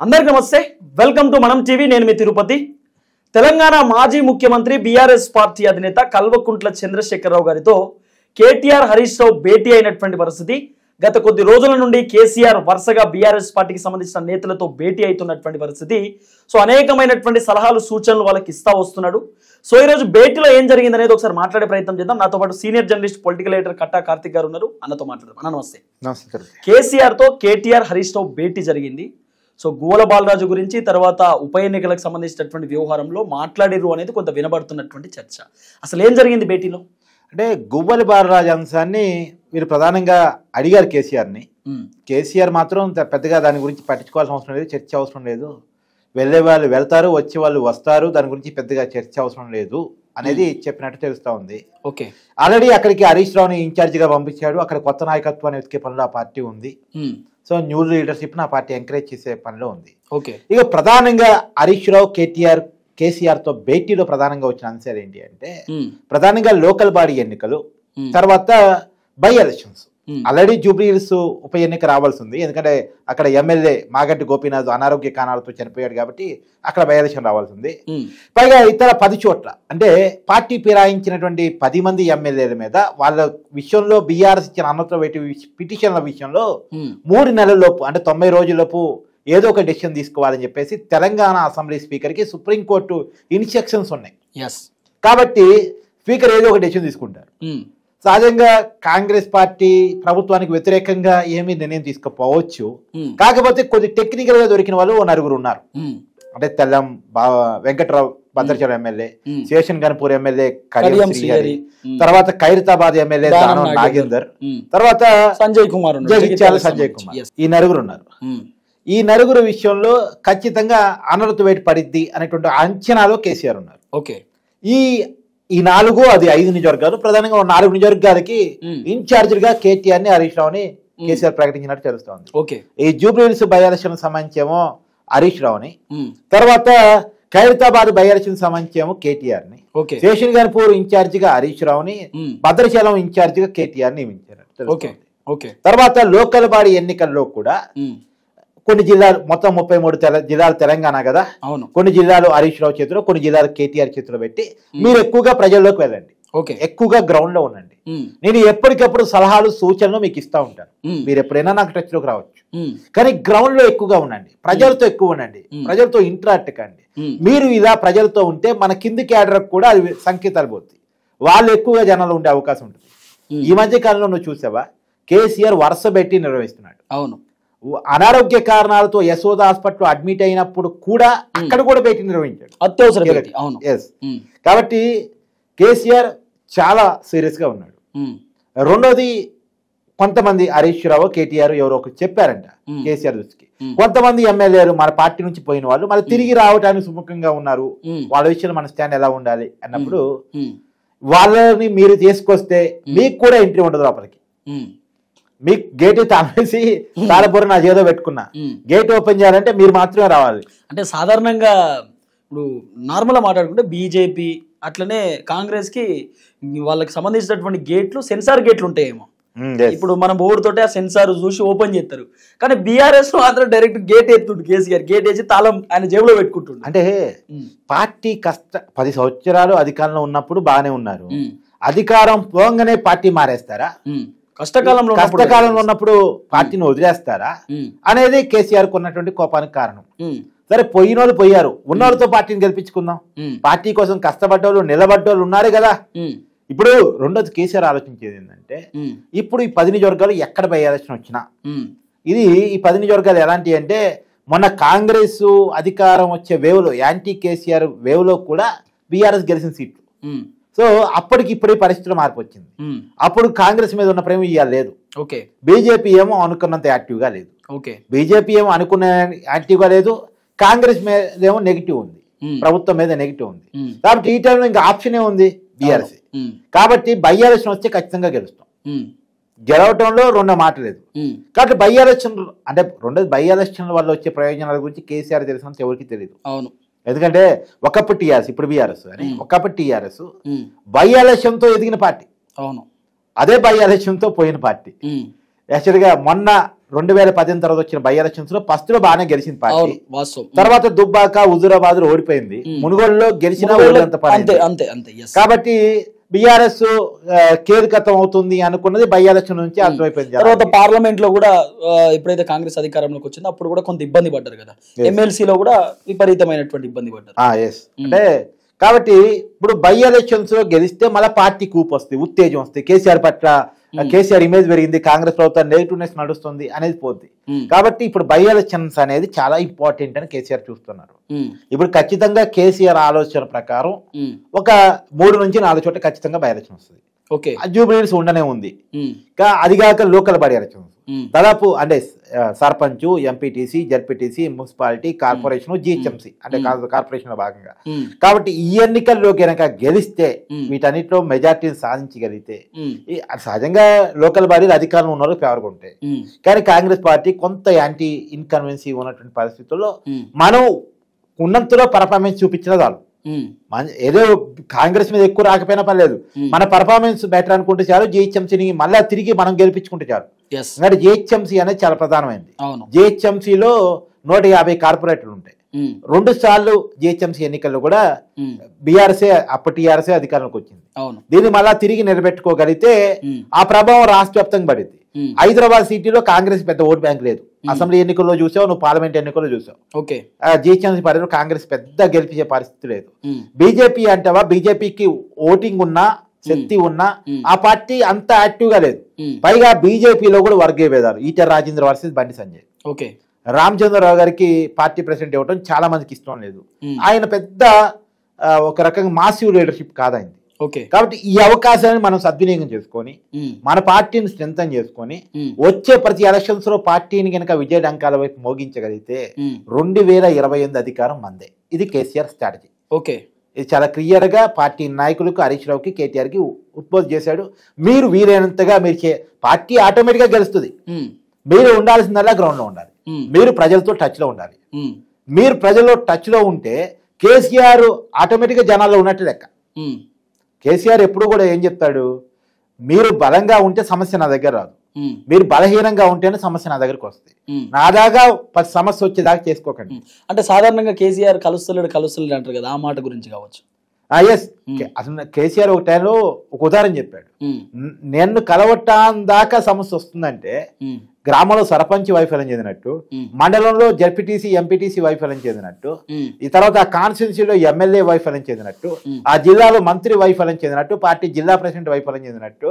అందరికీ నమస్తే, welcome to మనం టీవీ. నేను మీ తిరుపతి. తెలంగాణ మాజీ ముఖ్యమంత్రి బీఆర్ఎస్ పార్టీ అధినేత కల్వకుంట్ల చంద్రశేఖరరావు గారితో కేటీఆర్ హరీష్ రావు భేటీ అయినటువంటి పరిస్థితి. గత కొద్ది రోజుల నుండి కేసీఆర్ వరుసగా బీఆర్ఎస్ పార్టీకి సంబంధించిన నేతలతో భేటీ అవుతున్నటువంటి పరిస్థితి. సో అనేకమైనటువంటి సలహాలు సూచనలు వాళ్ళకి ఇస్తా వస్తున్నాడు. సో ఈరోజు భేటీలో ఏం జరిగింది అనేది ఒకసారి మాట్లాడే ప్రయత్నం చేద్దాం. నాతో పాటు సీనియర్ జర్నలిస్ట్ పొలిటికల్ ఎడిటర్ కట్టా కార్తిక్ గారు ఉన్నారు. అన్నతో మాట్లాడదాం. అన్న నమస్తే. నమస్తే. కేసీఆర్ తో కేటీఆర్ హరీష్ రావు భేటీ జరిగింది. సో గోల బాలరాజు గురించి తర్వాత ఉప ఎన్నికలకు సంబంధించినటువంటి వ్యవహారంలో మాట్లాడిరు అనేది కొంత వినబడుతున్నటువంటి చర్చ. అసలు ఏం జరిగింది భేటీలో? అంటే గువ్వలి బాలరాజు అంశాన్ని మీరు ప్రధానంగా అడిగారు కేసీఆర్ని. కేసీఆర్ మాత్రం పెద్దగా దాని గురించి పట్టించుకోవాల్సిన అవసరం లేదు, చర్చ అవసరం లేదు. వెళ్ళే వాళ్ళు వెళ్తారు, వచ్చే వాళ్ళు వస్తారు, దాని గురించి పెద్దగా చర్చ అవసరం లేదు అనేది చెప్పినట్టు తెలుస్తా ఉంది. ఓకే, ఆల్రెడీ అక్కడికి హరీష్ రావుని ఇన్ఛార్జిగా పంపించాడు. అక్కడ కొత్త నాయకత్వాన్ని వెతికే పనిలో ఆ పార్టీ ఉంది. సో న్యూ లీడర్షిప్ ఆ పార్టీ ఎంకరేజ్ చేసే పనిలో ఉంది. ఓకే, ఇక ప్రధానంగా హరీష్ రావు కేసీఆర్ తో భేటీలో ప్రధానంగా వచ్చిన అంశాలు ఏంటి అంటే ప్రధానంగా లోకల్ బాడీ ఎన్నికలు, తర్వాత బై ఎలక్షన్స్. ఆల్రెడీ జూబ్లీహిల్స్ ఉప ఎన్నిక రావాల్సి ఉంది, ఎందుకంటే అక్కడ ఎమ్మెల్యే మాగంటి గోపీనాథ్ అనారోగ్య కారణాలతో చనిపోయాడు కాబట్టి అక్కడ బై ఎలక్షన్ రావాల్సి ఉంది. పైగా ఇతర 10 చోట్ల అంటే పార్టీ ఫిరాయించినటువంటి 10 మంది ఎమ్మెల్యేల మీద వాళ్ళ విషయంలో బీఆర్ఎస్ ఇచ్చిన అనవసర పిటిషన్ల విషయంలో 3 నెలల్లోపు అంటే 90 రోజుల్లోపు ఏదో ఒక డెసిషన్ తీసుకోవాలని చెప్పేసి తెలంగాణ అసెంబ్లీ స్పీకర్కి సుప్రీంకోర్టు ఇన్స్ట్రక్షన్స్ ఉన్నాయి. కాబట్టి స్పీకర్ ఏదో ఒక డెసిషన్ తీసుకుంటారు. సహజంగా కాంగ్రెస్ పార్టీ ప్రభుత్వానికి వ్యతిరేకంగా ఏమీ నిర్ణయం తీసుకోపోవచ్చు. కాకపోతే కొద్ది టెక్నికల్ గా దొరికిన వాళ్ళు 9 ఉన్నారు. అంటే తెల్లం వెంకట్రావు భద్రాచలం ఎమ్మెల్యే, శేషన్ గన్పూర్ ఎమ్మెల్యే కడియం శ్రీహరి, తర్వాత ఖైరతాబాద్ ఎమ్మెల్యే దానం నాగేందర్, తర్వాత సంజయ్ కుమార్, సంజయ్ కుమార్. ఈ 9 ఉన్నారు. ఈ 9 విషయంలో ఖచ్చితంగా అనర్హత వేటు పడిద్ది అనేటువంటి అంచనాలో కేసీఆర్ ఉన్నారు. ఓకే, ఈ 4 అది 5 నియోజకవర్గాలు. ప్రధానంగా 4 నియోజకవర్గాలకి ఇన్ఛార్జిగా కేటీఆర్ ని హరీష్ రావుని కేసీఆర్ ప్రకటించినట్టు తెలుస్తోంది. ఓకే, ఈ జూబ్లీహిల్స్ బై ఎలక్షన్ సంబంధించేమో హరీష్ రావుని, తర్వాత ఖైరతాబాద్ బై ఎలక్షన్ సంబంధించేమో కేటీఆర్ ని, శేషన్ గన్పూర్ ఇన్ఛార్జిగా హరీష్ రావుని, భద్రాచలం ఇన్ఛార్జిగా కేటీఆర్ నియమించారు. తర్వాత లోకల్ బాడీ ఎన్నికల్లో కూడా కొన్ని జిల్లాలు, మొత్తం 33 జిల్లాలు తెలంగాణ కదా, కొన్ని జిల్లాలు హరీష్ రావు చేతిలో, కొన్ని జిల్లాలు కేటీఆర్ చేతిలో పెట్టి మీరు ఎక్కువగా ప్రజల్లోకి వెళ్ళండి, ఎక్కువగా గ్రౌండ్ లో ఉండండి, నేను ఎప్పటికప్పుడు సలహాలు సూచనలు మీకు ఇస్తా ఉంటాను, మీరు ఎప్పుడైనా నాకు టచ్ లోకి రావచ్చు, కానీ గ్రౌండ్ లో ఎక్కువగా ఉండండి, ప్రజలతో ఎక్కువ ఉండండి, ప్రజలతో ఇంటరాక్ట్ కండి. మీరు ఇలా ప్రజలతో ఉంటే మన కింది క్యాడర్ కూడా అది సంకేతాలు పోతుంది, వాళ్ళు ఎక్కువగా జనాలు ఉండే అవకాశం ఉంటుంది. ఈ మధ్య కాలంలో నువ్వు చూసావా, కేసీఆర్ వరుస పెట్టి నిర్వహిస్తున్నాడు. అవును, అనారోగ్య కారణాలతో యశోద హాస్పిటల్ అడ్మిట్ అయినప్పుడు కూడా అక్కడ కూడా భేటీ నిర్వహించాడు, అత్యవసర. కాబట్టి కేసీఆర్ చాలా సీరియస్ గా ఉన్నాడు. రెండోది, కొంతమంది హరీష్ రావు కేటీఆర్ ఎవరో ఒకరు చెప్పారంట కేసీఆర్ దృష్టికి, కొంతమంది ఎమ్మెల్యేలు మన పార్టీ నుంచి పోయిన వాళ్ళు మళ్ళీ తిరిగి రావడానికి సుముఖంగా ఉన్నారు, వాళ్ళ విషయంలో మన స్టాండ్ ఎలా ఉండాలి అన్నప్పుడు వాళ్ళని మీరు తీసుకొస్తే మీకు కూడా ఎంట్రీ ఉండదు లోపలికి. మీకు గేట్ తామేసి తాళపూర నా చేదో పెట్టుకున్నా, గేట్ ఓపెన్ చేయాలంటే మీరు మాత్రమే రావాలి. అంటే సాధారణంగా ఇప్పుడు నార్మల్గా మాట్లాడుకుంటే బీజేపీ అట్లనే కాంగ్రెస్ కి వాళ్ళకి సంబంధించినటువంటి గేట్లు సెన్సార్ గేట్లు ఉంటాయేమో. ఇప్పుడు మనం బోర్డుతోటి ఆ సెన్సార్ చూసి ఓపెన్ చేస్తారు, కానీ బీఆర్ఎస్ మాత్రం డైరెక్ట్ గేట్ ఎత్తుండు కేసీఆర్, గేట్ వేసి తాళం ఆయన జేబులో పెట్టుకుంటుండు. అంటే పార్టీ 10 సంవత్సరాలు అధికారంలో ఉన్నప్పుడు బాగానే ఉన్నారు, అధికారం పోగానే పార్టీ మారేస్తారా, కష్టకాలంలో ఉన్నప్పుడు పార్టీని వదిలేస్తారా అనేది కేసీఆర్ ఉన్నటువంటి కోపానికి కారణం. సరే, పోయిన వాళ్ళు పోయారు, ఉన్నోళ్ళతో పార్టీని గెలిపించుకుందాం, పార్టీ కోసం కష్టపడ్డోళ్ళు నిలబడ్డోళ్ళు ఉన్నారు కదా. ఇప్పుడు రెండోది కేసీఆర్ ఆలోచించేది ఏంటంటే, ఇప్పుడు ఈ 10 నియోజకవర్గాలు ఎక్కడ బై ఎలక్షన్ వచ్చినా ఈ 10 నియోజకవర్గాలు ఎలాంటి అంటే, మొన్న కాంగ్రెస్ అధికారం వచ్చే వేవ్లో, యాంటీ కేసీఆర్ వేవ్లో కూడా బీఆర్ఎస్ గెలిచిన సీట్లు. సో అప్పటికి ఇప్పుడు పరిస్థితులు మార్పు వచ్చింది. అప్పుడు కాంగ్రెస్ మీద ఉన్న ప్రేమ ఇవాళ లేదు. బీజేపీ ఏమో అనుకున్నంత యాక్టివ్ గా లేదు, బీజేపీ ఏమో అనుకున్న యాక్టివ్ గా లేదు, కాంగ్రెస్ మీద ఏమో నెగిటివ్ ఉంది, ప్రభుత్వం మీద నెగిటివ్ ఉంది. కాబట్టి ఈ టైంలో ఇంకా ఆప్షన్ ఉంది బీఆర్ఎస్. కాబట్టి బై ఎలక్షన్ వస్తే ఖచ్చితంగా గెలుస్తాం, గెలవటంలో రెండో మాట లేదు. కాబట్టి బై ఎలక్షన్ అంటే రెండోది, బై ఎలక్షన్ వల్ల వచ్చే ప్రయోజనాల గురించి కేసీఆర్ తెలిసినంత ఎవరికి తెలియదు. అవును, ఎందుకంటే ఒకప్పుడు టీఆర్ఎస్, ఇప్పుడు బీఆర్ఎస్ అని. ఒకప్పుడు టీఆర్ఎస్ బై ఎలక్షన్ తో ఎదిగిన పార్టీ, అవును, అదే బై ఎలక్షన్ తో పోయిన పార్టీ. యాక్చువల్గా మొన్న 2010 తర్వాత వచ్చిన బై ఎలక్షన్స్ లో ఫస్ట్ లో బాగానే గెలిచింది పార్టీ. అవును, వాస్తవం. తర్వాత దుబ్బాక హుజూరాబాద్ లో ఓడిపోయింది. మునుగోడులో గెలిచిన ఓడినంత పని. అంతే అంతే అంతే. కాబట్టి బీఆర్ఎస్ కేరికతం అవుతుంది అనుకున్నది బై ఎలక్షన్ నుంచి అర్థమైపోయింది. తర్వాత పార్లమెంట్ లో కూడా ఎప్పుడైతే కాంగ్రెస్ అధికారంలోకి వచ్చిందో అప్పుడు కూడా కొంత ఇబ్బంది పడ్డారు కదా, ఎమ్మెల్సీలో కూడా విపరీతమైనటువంటి ఇబ్బంది పడ్డారు. అంటే కాబట్టి ఇప్పుడు బై ఎలక్షన్స్ లో గెలిస్తే మళ్ళీ పార్టీ కూపు వస్తుంది, ఉత్తేజం వస్తుంది, కేసీఆర్ పట్ల కేసీఆర్ ఇమేజ్ పెరిగింది, కాంగ్రెస్ ప్రభుత్వం నెగిటివ్నెస్ నడుస్తుంది అనేది పోద్ది. కాబట్టి ఇప్పుడు బై ఎలక్షన్స్ అనేది చాలా ఇంపార్టెంట్ అని కేసీఆర్ చూస్తున్నారు. ఇప్పుడు ఖచ్చితంగా కేసీఆర్ ఆలోచన ప్రకారం ఒక 3 నుంచి 4 చోట్ల ఖచ్చితంగా బై ఎలక్షన్ వస్తుంది. జూబ్లీస్ ఉండనే ఉంది. అది కాక లోకల్ బై ఎలక్షన్స్ దాదాపు అంటే sarpanch, MPTC, ZPTC, municipality, corporation, GHMC అంటే కార్పొరేషన్ లో భాగంగా. కాబట్టి ఈ ఎన్నికల్లో కనుక గెలిస్తే వీటన్నిటిలో మెజార్టీని సాధించగలిగితే సహజంగా లోకల్ బాడీలు అధికారంలో ఉన్న వాళ్ళకి ఫేవర్గా ఉంటాయి. కానీ కాంగ్రెస్ పార్టీ కొంత యాంటీ ఇన్కన్వెన్సీ ఉన్నటువంటి పరిస్థితుల్లో మనం ఉన్నంతలో పర్ఫార్మెన్స్ చూపించిన చాలు. ఏదో కాంగ్రెస్ మీద ఎక్కువ రాకపోయినా పర్లేదు, మన పర్ఫార్మెన్స్ బెటర్ అనుకుంటే చాలు. జిహెచ్ఎంసీని మళ్ళీ తిరిగి మనం గెలిపించుకుంటే చాలు. ఎందుకంటే జిహెచ్ఎంసీ అనేది చాలా ప్రధానమైంది. జిహెచ్ఎంసీలో 150 కార్పొరేటర్లు ఉంటాయి. 2 సార్లు జిహెచ్ఎంసీ ఎన్నికల్లో కూడా అప్పటి టీఆర్ఎస్ అధికారంలోకి వచ్చింది. దీన్ని మళ్ళా తిరిగి నిలబెట్టుకోగలిగితే ఆ ప్రభావం రాష్ట్ర వ్యాప్తంగా పడింది. హైదరాబాద్ సిటీలో కాంగ్రెస్ పెద్ద ఓట్ బ్యాంక్ లేదు. అసెంబ్లీ ఎన్నికల్లో చూసావు, నువ్వు పార్లమెంట్ ఎన్నికల్లో చూసావు. జిహెచ్ఎంసీ పరిధిలో కాంగ్రెస్ పెద్ద గెలిపించే పరిస్థితి లేదు. బీజేపీ అంటావా, బీజేపీకి ఓటింగ్ ఉన్నా శక్తి ఉన్నా ఆ పార్టీ అంత యాక్టివ్ గా లేదు. పైగా బీజేపీలో కూడా వర్గ భేదాలు. ఈటెల రాజేంద్ర వర్సెస్ బండి సంజయ్. రామచంద్రరావు గారికి పార్టీ ప్రెసిడెంట్ ఇవ్వడం చాలా మందికి ఇష్టం లేదు. ఆయన పెద్ద ఒక రకంగా మాసివ్ లీడర్షిప్ కాదైంది. కాబట్టి ఈ అవకాశాన్ని మనం సద్వినియోగం చేసుకొని మన పార్టీని స్ట్రెంథన్ చేసుకొని వచ్చే ప్రతి ఎలక్షన్స్ లో పార్టీని కనుక విజయ డంకాల వైపు మోగించగలిగితే 2028 అధికారం మందే. ఇది కేసీఆర్ స్ట్రాటజీ. ఇది చాలా క్లియర్ గా పార్టీ నాయకులకు హరీష్ రావుకి, కేటీఆర్ కి ఉద్బోధ చేశాడు. మీరు వీలైనంతగా పార్టీ ఆటోమేటిక్ గా గెలుస్తుంది. మీరు ఉండాల్సిందల్లా గ్రౌండ్ లో ఉండాలి. మీరు ప్రజలతో టచ్ లో ఉండాలి. మీరు ప్రజల్లో టచ్ లో ఉంటే కేసీఆర్ ఆటోమేటిక్ గా జనాల్లో ఉన్నట్టు లెక్క. కేసీఆర్ ఎప్పుడు కూడా ఏం చెప్తాడు, మీరు బలంగా ఉంటే సమస్య నా దగ్గర రాదు, మీరు బలహీనంగా ఉంటేనే సమస్య నా దగ్గరకు వస్తుంది. నా దాకా సమస్య వచ్చేదాకా చేసుకోకండి. అంటే సాధారణంగా కేసీఆర్ కలుస్తలేడు అంటారు కదా, ఆ మాట గురించి కావచ్చు. అసలు కేసీఆర్ ఒక టైంలో ఒక ఉదాహరణ చెప్పాడు. నేను కలవటాన్ దాకా సమస్య వస్తుందంటే గ్రామంలో సర్పంచ్ వైఫల్యం చెందినట్టు, మండలంలో జడ్పీటీసీ, ఎంపీటీసీ వైఫల్యం చెందినట్టు, ఈ తర్వాత ఆ కాన్స్టిట్యున్సీలో ఎమ్మెల్యే వైఫల్యం చెందినట్టు, ఆ జిల్లాలో మంత్రి వైఫల్యం చెందినట్టు, పార్టీ జిల్లా ప్రెసిడెంట్ వైఫల్యం చెందినట్టు,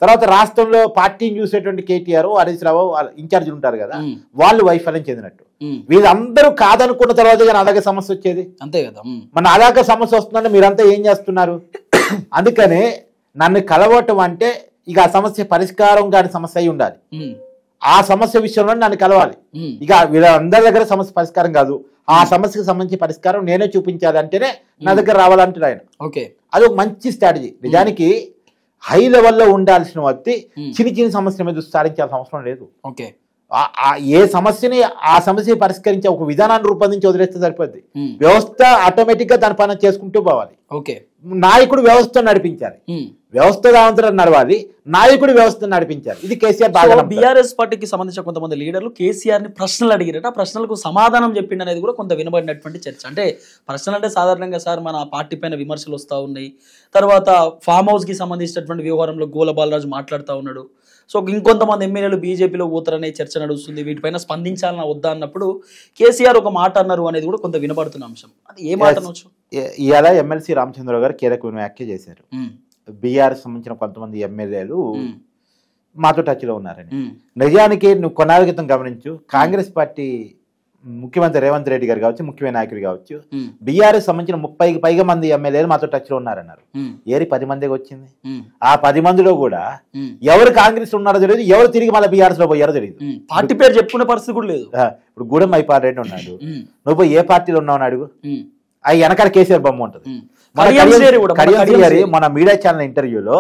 తర్వాత రాష్ట్రంలో పార్టీని చూసేటువంటి కేటీఆర్, హరీష్ రావు ఇన్ఛార్జీలు ఉంటారు కదా, వాళ్ళు వైఫల్యం చెందినట్టు. వీళ్ళందరూ కాదనుకున్న తర్వాత నా దగ్గర సమస్య వచ్చేది. అంతే కదా, మన నా దగ్గర సమస్య వస్తుందంటే మీరంతా ఏం చేస్తున్నారు? అందుకనే నన్ను కలవటం అంటే ఇక ఆ సమస్య పరిష్కారం కాని సమస్య అయి ఉండాలి. ఆ సమస్య విషయంలో నన్ను కలవాలి. ఇక వీళ్ళందరి దగ్గర సమస్య పరిష్కారం కాదు, ఆ సమస్యకు సంబంధించి పరిష్కారం నేనే చూపించాలి అంటేనే నా దగ్గర రావాలంటాడు ఆయన. అది ఒక మంచి స్ట్రాటజీ. నిజానికి హై లెవెల్లో ఉండాల్సిన వ్యక్తి చిన్న సమస్యల మీద సారించాల్సిన అవసరం లేదు. ఏ సమస్యని ఆ సమస్య పరిష్కరించే ఒక విధానాన్ని రూపొందించి వదిలేస్తే సరిపోద్ది. వ్యవస్థ ఆటోమేటిక్ గా దాని పని చేసుకుంటూ పోవాలి. నాయకుడు వ్యవస్థ నడిపించాలి, వ్యవస్థ నడవాలి, నాయకుడు వ్యవస్థ నడిపించాలి. ఇది కేసీఆర్ బాగా. బీఆర్ఎస్ పార్టీకి సంబంధించిన కొంతమంది లీడర్లు కేసీఆర్ ని ప్రశ్నలు అడిగారట, ఆ ప్రశ్నలకు సమాధానం చెప్పింది అనేది కూడా కొంత వినబడినటువంటి చర్చ. అంటే ప్రశ్నలు అంటే సాధారణంగా సార్ మన పార్టీ పైన విమర్శలు వస్తూ ఉన్నాయి, తర్వాత ఫామ్ హౌస్ కి సంబంధించినటువంటి వ్యవహారంలో గోల బాలరాజు మాట్లాడుతూ ఉన్నాడు. సో ఇంకొంతమంది ఎమ్మెల్యేలు బీజేపీలో పోతారనే చర్చ నడుస్తుంది, వీటిపైన స్పందించాలన్నా వద్దా అన్నప్పుడు కేసీఆర్ ఒక మాట అన్నారు అనేది కూడా కొంత వినబడుతున్న అంశం. అది ఏ మాట అనొచ్చు? ఇవాళ ఎమ్మెల్సీ రామచంద్రరావు గారు కీలకమైన వ్యాఖ్య చేశారు. బీఆర్ సంబంధించిన కొంతమంది ఎమ్మెల్యేలు మాతో టచ్ లో ఉన్నారని. నిజానికి నువ్వు కొన్నాళ్ళ క్రితం గమనించు, కాంగ్రెస్ పార్టీ ముఖ్యమంత్రి రేవంత్ రెడ్డి గారు కావచ్చు, ముఖ్యమైన నాయకులు కావచ్చు, బీఆర్ఎస్ సంబంధించిన 30కి పైగా మంది ఎమ్మెల్యేలు మాతో టచ్ లో ఉన్నారన్నారు. ఏరి 10 మందికి వచ్చింది. ఆ 10 మందిలో కూడా ఎవరు కాంగ్రెస్ ఉన్నారో తెలియదు, ఎవరు తిరిగి మళ్ళీ బీఆర్ఎస్ లో పోయారో తెలియదు. పార్టీ పేరు చెప్పుకునే పరిస్థితి కూడా లేదు. ఇప్పుడు గూడెం మైపాల్ రెడ్డి ఉన్నాడు, నువ్వు పోయి ఏ పార్టీలో ఉన్నావు అడుగు, అవి వెనకాల కేసీఆర్ బొమ్మ ఉంటుంది. మన మీడియా ఛానల్ ఇంటర్వ్యూలో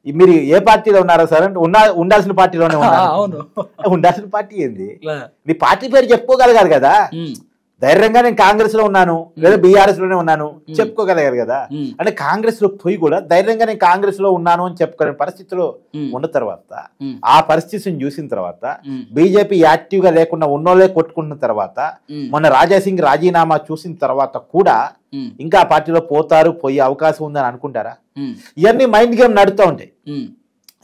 మీరు ఏ పార్టీలో ఉన్నారో సార్ అంటే ఉండాల్సిన పార్టీలోనే ఉన్నారు. ఉండాల్సిన పార్టీ ఏంది? నీ పార్టీ పేరు చెప్పుకోగలగాలి కదా. ధైర్యంగా నేను కాంగ్రెస్ లో ఉన్నాను లేదా బీఆర్ఎస్ లోనే ఉన్నాను చెప్పుకోగలిగారు కదా. అంటే కాంగ్రెస్ లో పోయి కూడా ధైర్యంగా నేను కాంగ్రెస్ లో ఉన్నాను అని చెప్పుకోలేని పరిస్థితిలో ఉన్న తర్వాత, ఆ పరిస్థితిని చూసిన తర్వాత, బీజేపీ యాక్టివ్ గా లేకుండా ఉన్నోళ్ళే కొట్టుకుంటున్న తర్వాత, మొన్న రాజాసింగ్ రాజీనామా చూసిన తర్వాత కూడా ఇంకా ఆ పార్టీలో పోయే అవకాశం ఉందని అనుకుంటారా? ఇవన్నీ మైండ్ గేమ్ నడుస్తూ ఉంటాయి.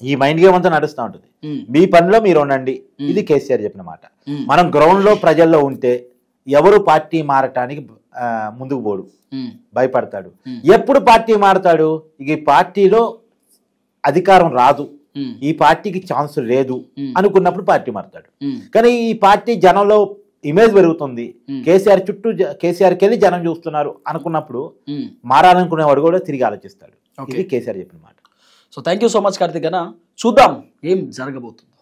ఈ మైండ్ గేమ్ అంతా నడుస్తూ ఉంటుంది. మీ పనిలో మీరు ఉండండి. ఇది కేసీఆర్ చెప్పిన మాట. మనం గ్రౌండ్ లో ప్రజల్లో ఉంటే ఎవరు పార్టీ మారటానికి ముందుకు పోడు, భయపడతాడు. ఎప్పుడు పార్టీ మారతాడు? ఇక ఈ పార్టీలో అధికారం రాదు, ఈ పార్టీకి ఛాన్స్ లేదు అనుకున్నప్పుడు పార్టీ మారతాడు. కానీ ఈ పార్టీ జనంలో ఇమేజ్ పెరుగుతుంది, కేసీఆర్కి వెళ్ళి జనం చూస్తున్నారు అనుకున్నప్పుడు మారాలనుకునేవాడు కూడా తిరిగి ఆలోచిస్తాడు. ఇది కేసీఆర్ చెప్పిన మాట. So thank you so much Karthik అన్న. చూద్దాం ఏం జరగబోతుంది.